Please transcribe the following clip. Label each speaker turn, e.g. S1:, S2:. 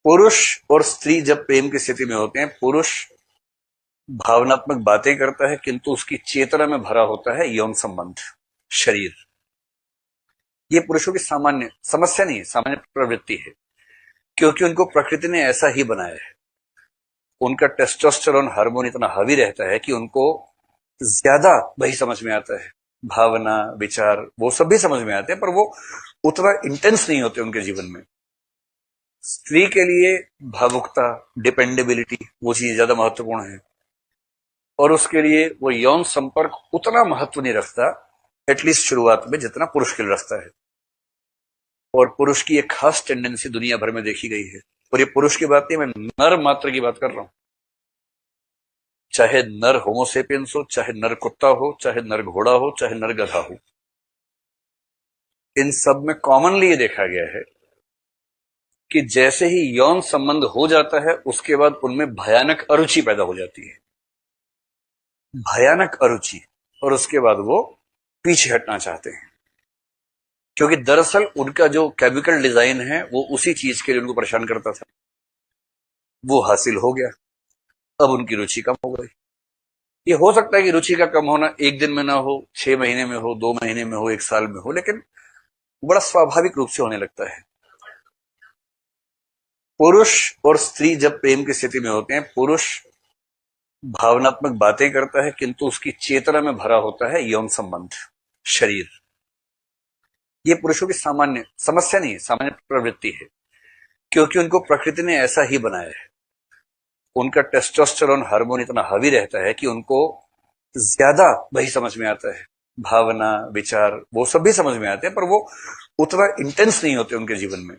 S1: पुरुष और स्त्री जब प्रेम की स्थिति में होते हैं, पुरुष भावनात्मक बातें करता है किंतु उसकी चेतना में भरा होता है यौन संबंध, शरीर। ये पुरुषों की सामान्य समस्या नहीं है, सामान्य प्रवृत्ति है, क्योंकि उनको प्रकृति ने ऐसा ही बनाया है। उनका टेस्टोस्टेरोन हार्मोन इतना हावी रहता है कि उनको ज्यादा वही समझ में आता है, भावना, विचार, वो सब भी समझ में आते हैं, पर वो उतना इंटेंस नहीं होते उनके जीवन में। स्त्री के लिए भावुकता, डिपेंडेबिलिटी, वो चीज ज्यादा महत्वपूर्ण है, और उसके लिए वो यौन संपर्क उतना महत्व नहीं रखता, एटलीस्ट शुरुआत में, जितना पुरुष के लिए रखता है। और पुरुष की एक खास टेंडेंसी दुनिया भर में देखी गई है, और ये पुरुष की बात नहीं, मैं नर मात्र की बात कर रहा हूं। चाहे नर होमोसेपियंस हो, चाहे नर कुत्ता हो, चाहे नर घोड़ा हो, चाहे नर गधा हो, इन सब में कॉमनली ये देखा गया है कि जैसे ही यौन संबंध हो जाता है, उसके बाद उनमें भयानक अरुचि पैदा हो जाती है, भयानक अरुचि, और उसके बाद वो पीछे हटना चाहते हैं, क्योंकि दरअसल उनका जो केमिकल डिजाइन है वो उसी चीज के लिए उनको परेशान करता था, वो हासिल हो गया। अब उनकी रुचि कम हो गई। ये हो सकता है कि रुचि का कम होना एक दिन में ना हो, 6 महीने में हो, 2 महीने में हो, 1 साल में हो, लेकिन बड़ा स्वाभाविक रूप से होने लगता है। पुरुष और स्त्री जब प्रेम की स्थिति में होते हैं, पुरुष भावनात्मक बातें करता है किंतु उसकी चेतना में भरा होता है यौन संबंध, शरीर। ये पुरुषों की सामान्य समस्या नहीं है, सामान्य प्रवृत्ति है, क्योंकि उनको प्रकृति ने ऐसा ही बनाया है। उनका टेस्टोस्टेरोन हार्मोन इतना हावी रहता है कि उनको ज्यादा वही समझ में आता है, भावना, विचार, वो सब भी समझ में आते हैं, पर वो उतना इंटेंस नहीं होते उनके जीवन में।